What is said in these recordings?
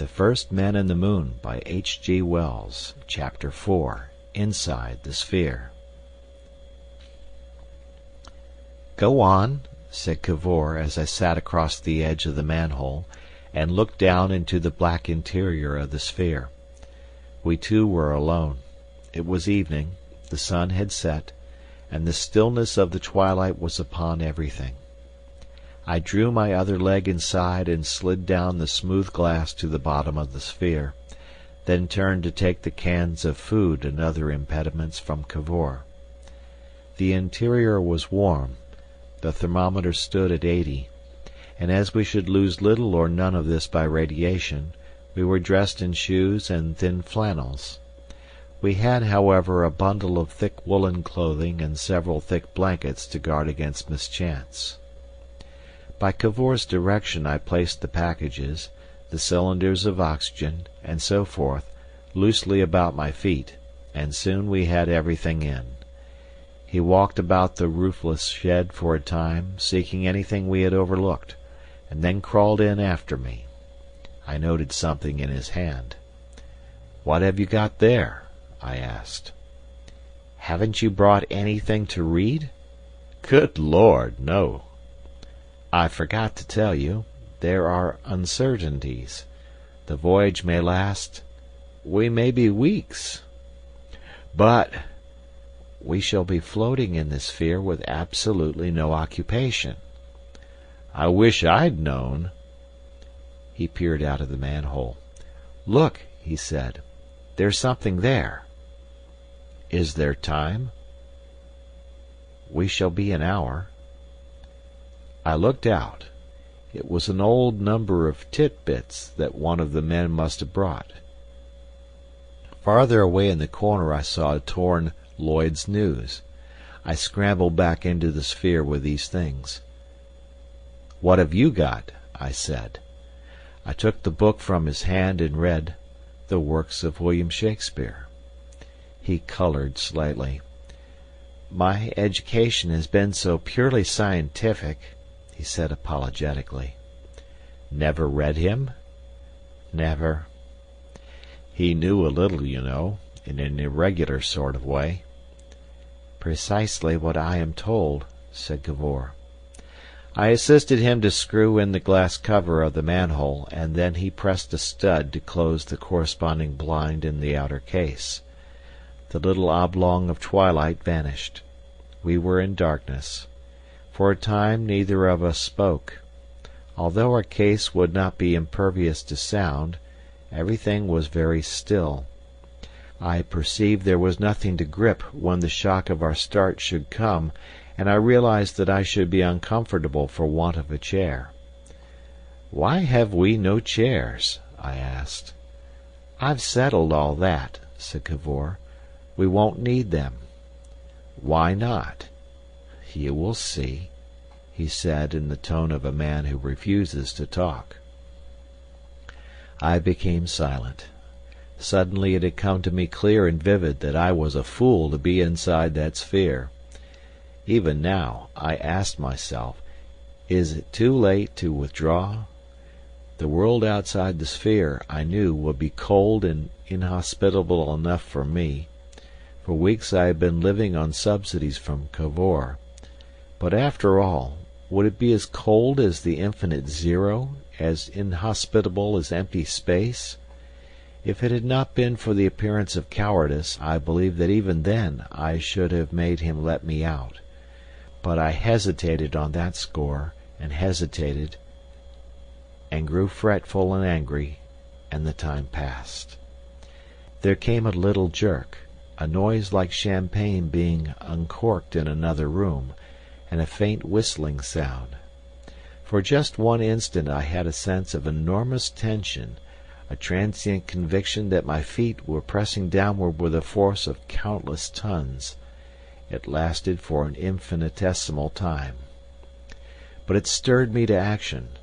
The First Men in the Moon by G.Wells. Chapter 4. Inside the Sphere. "Go on," said Cavor as I sat across the edge of the manhole and looked down into the black interior of the sphere. We two were alone. It was evening, the sun had set, and the stillness of the twilight was upon everything. I drew my other leg inside and slid down the smooth glass to the bottom of the sphere, then turned to take the cans of food and other impediments from Cavor. The interior was warm. The thermometer stood at 80, and as we should lose little or none of this by radiation, we were dressed in shoes and thin flannels. We had, however, a bundle of thick woolen clothing and several thick blankets to guard against mischance. By Cavor's direction I placed the packages, the cylinders of oxygen, and so forth, loosely about my feet, and soon we had everything in. He walked about the roofless shed for a time, seeking anything we had overlooked, and then crawled in after me. I noted something in his hand. "What have you got there?" I asked. "Haven't you brought anything to read?" "Good Lord, no." "I forgot to tell you, there are uncertainties. The voyage may last, we may be weeks." "But—" "We shall be floating in this sphere with absolutely no occupation." "I wish I'd known." He peered out of the manhole. "Look," he said, "there's something there." "Is there time?" "We shall be an hour." I looked out. It was an old number of Tit-Bits that one of the men must have brought. Farther away in the corner I saw a torn Lloyd's News. I scrambled back into the sphere with these things. "What have you got?" I said. I took the book from his hand and read The Works of William Shakespeare. He colored slightly. "My education has been so purely scientific," he said apologetically. "Never read him?" "Never." "He knew a little, you know, in an irregular sort of way." "Precisely what I am told," said Cavor. I assisted him to screw in the glass cover of the manhole, and then he pressed a stud to close the corresponding blind in the outer case. The little oblong of twilight vanished. We were in darkness. For a time neither of us spoke. Although our case would not be impervious to sound, everything was very still. I perceived there was nothing to grip when the shock of our start should come, and I realized that I should be uncomfortable for want of a chair. "Why have we no chairs?" I asked. "I've settled all that," said Cavor. "We won't need them." "Why not?" "You will see," he said in the tone of a man who refuses to talk. I became silent. Suddenly it had come to me clear and vivid that I was a fool to be inside that sphere. Even now, I asked myself, is it too late to withdraw? The world outside the sphere, I knew, would be cold and inhospitable enough for me. For weeks I had been living on subsidies from Cavor. But after all, would it be as cold as the infinite zero, as inhospitable as empty space? If it had not been for the appearance of cowardice, I believe that even then I should have made him let me out. But I hesitated on that score, and hesitated, and grew fretful and angry, and the time passed. There came a little jerk, a noise like champagne being uncorked in another room, and a faint whistling sound. For just one instant I had a sense of enormous tension, a transient conviction that my feet were pressing downward with a force of countless tons. It lasted for an infinitesimal time. But it stirred me to action.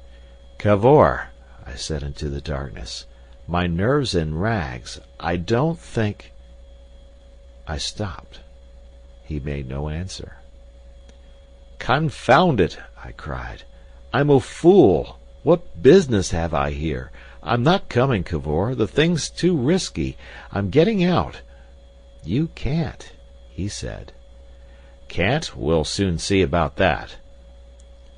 "Cavor," I said into the darkness, "my nerve's in rags. I don't think—" I stopped. He made no answer. "Confound it!" I cried. "I'm a fool! What business have I here? I'm not coming, Cavor. The thing's too risky. I'm getting out." "You can't," he said. "Can't? We'll soon see about that."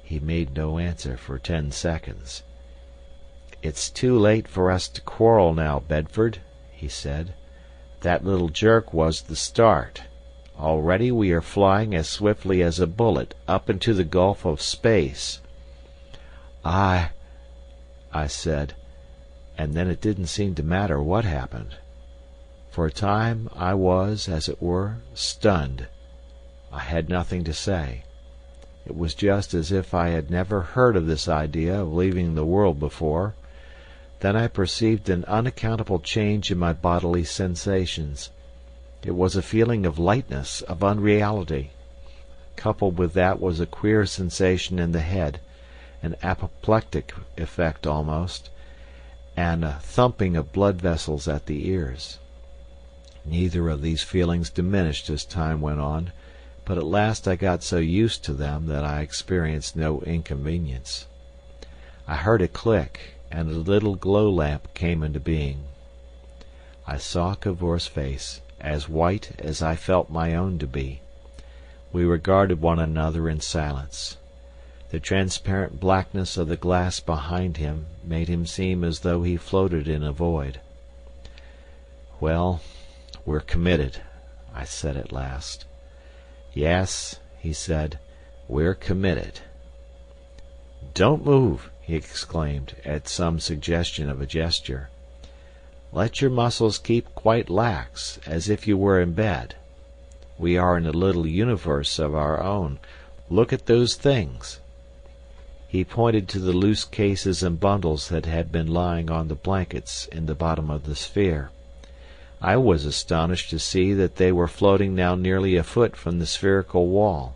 He made no answer for 10 seconds. "It's too late for us to quarrel now, Bedford," he said. "That little jerk was the start. Already we are flying as swiftly as a bullet up into the gulf of space." I said, and then it didn't seem to matter what happened. For a time I was, as it were, stunned. I had nothing to say. It was just as if I had never heard of this idea of leaving the world before. Then I perceived an unaccountable change in my bodily sensations. It was a feeling of lightness, of unreality. Coupled with that was a queer sensation in the head, an apoplectic effect almost, and a thumping of blood vessels at the ears. Neither of these feelings diminished as time went on, but at last I got so used to them that I experienced no inconvenience. I heard a click, and a little glow lamp came into being. I saw Cavor's face, as white as I felt my own to be. We regarded one another in silence. The transparent blackness of the glass behind him made him seem as though he floated in a void. "Well, we're committed," I said at last. "Yes," he said, "we're committed." "Don't move," he exclaimed, at some suggestion of a gesture. "Let your muscles keep quite lax, as if you were in bed. We are in a little universe of our own. Look at those things." He pointed to the loose cases and bundles that had been lying on the blankets in the bottom of the sphere. I was astonished to see that they were floating now nearly a foot from the spherical wall.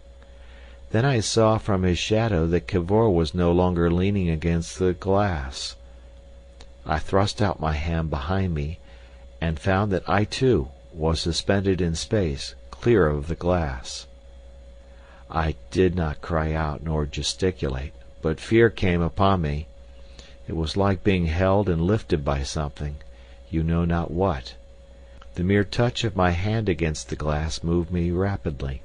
Then I saw from his shadow that Cavor was no longer leaning against the glass. I thrust out my hand behind me, and found that I too was suspended in space, clear of the glass. I did not cry out nor gesticulate, but fear came upon me. It was like being held and lifted by something, you know not what. The mere touch of my hand against the glass moved me rapidly.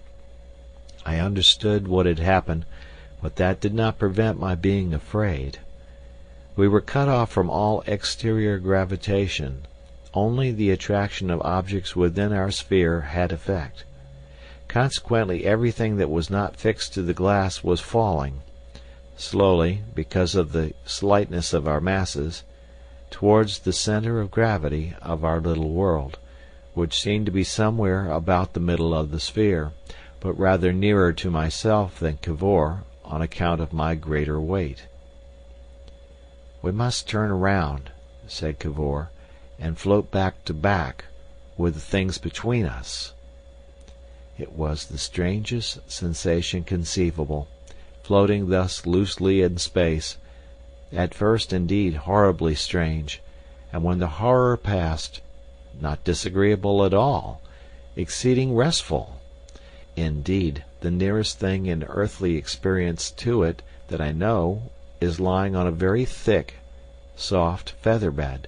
I understood what had happened, but that did not prevent my being afraid. We were cut off from all exterior gravitation. Only the attraction of objects within our sphere had effect. Consequently, everything that was not fixed to the glass was falling, slowly, because of the slightness of our masses, towards the centre of gravity of our little world, which seemed to be somewhere about the middle of the sphere, but rather nearer to myself than Cavor on account of my greater weight. "We must turn around," said Cavor, "and float back to back, with the things between us." It was the strangest sensation conceivable, floating thus loosely in space, at first indeed horribly strange, and when the horror passed, not disagreeable at all, exceeding restful. Indeed, the nearest thing in earthly experience to it that I know is lying on a very thick, soft feather bed.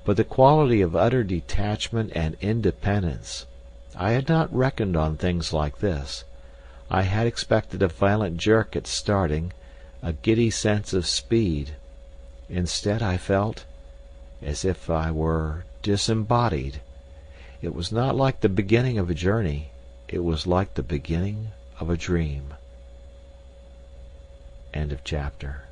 But the quality of utter detachment and independence, I had not reckoned on things like this. I had expected a violent jerk at starting, a giddy sense of speed. Instead I felt as if I were disembodied. It was not like the beginning of a journey. It was like the beginning of a dream. End of chapter.